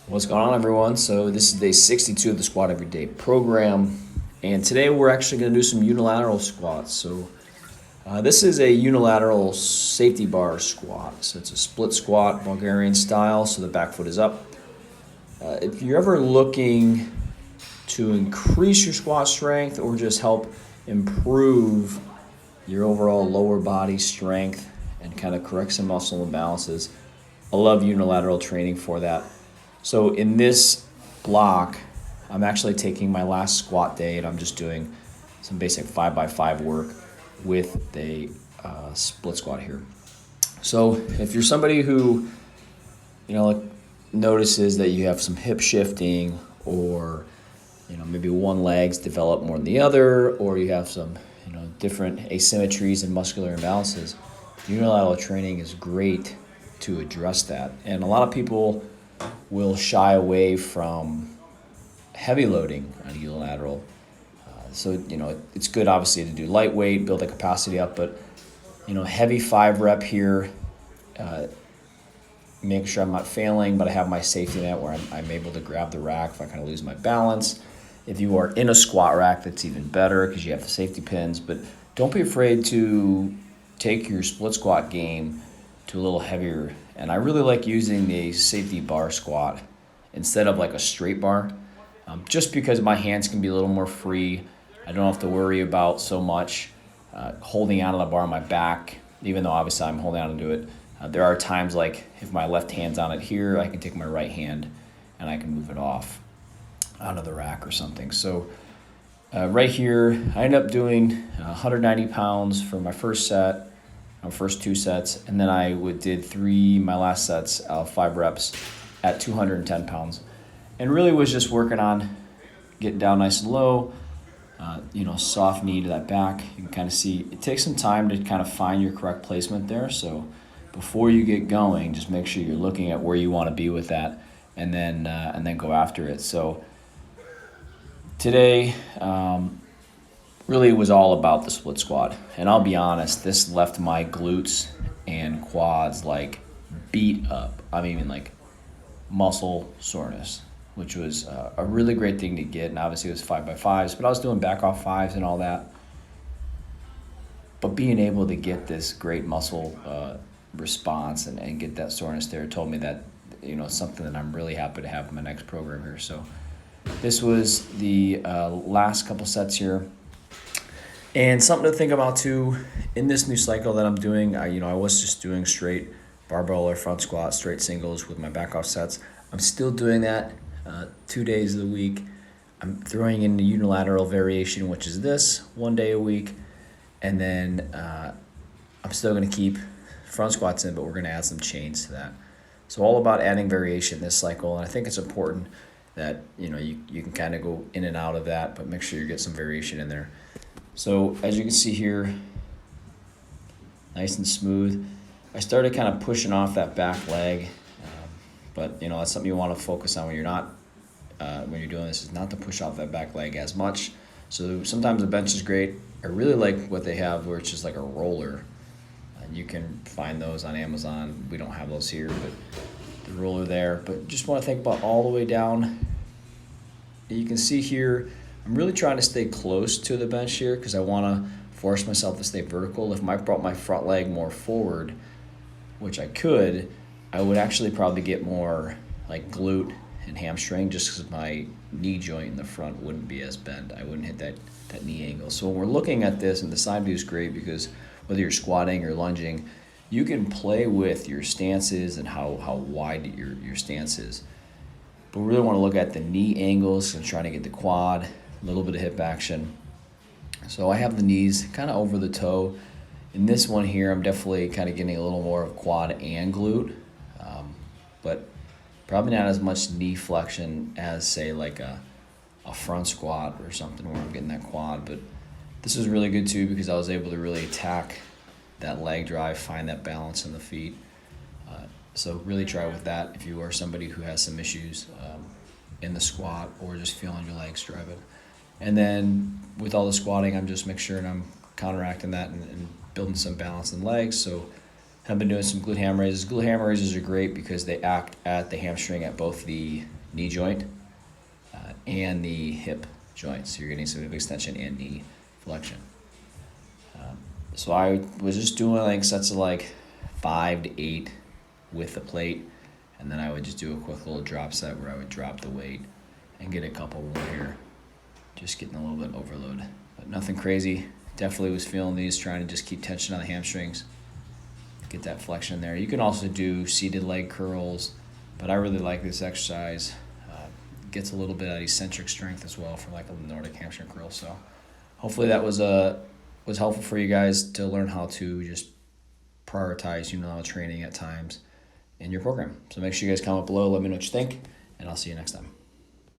What's going on, everyone? So this is day 62 of the Squat Everyday program, and today we're actually going to do some unilateral squats. So this is a unilateral safety bar squat. So it's a split squat, Bulgarian style, so the back foot is up. If you're ever looking to increase your squat strength or just help improve your overall lower body strength and kind of correct some muscle imbalances, I love unilateral training for that. So in this block, I'm actually taking my last squat day and I'm just doing some basic 5x5 work with a split squat here. So if you're somebody who, notices that you have some hip shifting, or maybe one leg's developed more than the other, or you have some different asymmetries and muscular imbalances, unilateral training is great to address that. And a lot of people will shy away from heavy loading on unilateral. So it's good obviously to do lightweight, build the capacity up, but heavy 5 rep here, make sure I'm not failing, but I have my safety net where I'm able to grab the rack if I kind of lose my balance. If you are in a squat rack, that's even better because you have the safety pins, but don't be afraid to take your split squat game to a little heavier. And I really like using the safety bar squat instead of like a straight bar, just because my hands can be a little more free. I don't have to worry about so much holding out on the bar on my back, even though obviously I'm holding on to it. There are times like if my left hand's on it here, I can take my right hand and I can move it off onto the rack or something. So right here, I ended up doing 190 pounds for my first set, my first 2 sets, and then I did my last sets, 5 reps at 210 pounds. And really was just working on getting down nice and low, soft knee to that back. You can kind of see, it takes some time to kind of find your correct placement there. So before you get going, just make sure you're looking at where you want to be with that, and then go after it. So today, really was all about the split squat. And I'll be honest, this left my glutes and quads like beat up. I mean, like muscle soreness, which was a really great thing to get. And obviously it was 5x5s, but I was doing back off 5s and all that. But being able to get this great muscle response and get that soreness there told me that, something that I'm really happy to have in my next program here. So this was the last couple sets here. And something to think about too, in this new cycle that I'm doing, I was just doing straight barbell or front squat, straight singles with my back off sets. I'm still doing that 2 days of the week. I'm throwing in the unilateral variation, which is this, 1 day a week. And then I'm still going to keep front squats in, but we're going to add some chains to that. So all about adding variation this cycle. And I think it's important that, you can kind of go in and out of that, but make sure you get some variation in there. So as you can see here, nice and smooth. I started kind of pushing off that back leg, but that's something you want to focus on when you're not, when you're doing this, is not to push off that back leg as much. So sometimes the bench is great. I really like what they have where it's just like a roller. You can find those on Amazon. We don't have those here, but the roller there. But just want to think about all the way down. You can see here, I'm really trying to stay close to the bench here because I want to force myself to stay vertical. If I brought my front leg more forward, which I could, I would actually probably get more like glute and hamstring, just because my knee joint in the front wouldn't be as bent. I wouldn't hit that knee angle. So when we're looking at this, and the side view is great because whether you're squatting or lunging, you can play with your stances and how wide your stance is. But we really want to look at the knee angles and trying to get the quad, a little bit of hip action. So I have the knees kind of over the toe. In this one here, I'm definitely kind of getting a little more of quad and glute, but probably not as much knee flexion as, say, like a front squat or something where I'm getting that quad. But this is really good too because I was able to really attack that leg drive, find that balance in the feet. So really try with that if you are somebody who has some issues in the squat or just feeling your legs driving. And then with all the squatting, I'm just making sure I'm counteracting that and building some balance in legs. So I've been doing some glute ham raises. Glute ham raises are great because they act at the hamstring at both the knee joint and the hip joint. So you're getting some hip extension and knee flexion. So I was just doing like sets of like 5 to 8 with the plate, and then I would just do a quick little drop set where I would drop the weight and get a couple more here, just getting a little bit overload, but nothing crazy. Definitely was feeling these, trying to just keep tension on the hamstrings, get that flexion there. You can also do seated leg curls, but I really like this exercise. Gets a little bit of eccentric strength as well from like a Nordic hamstring curl. So hopefully that was helpful for you guys to learn how to just prioritize unilateral training at times in your program. So make sure you guys comment below, let me know what you think, and I'll see you next time.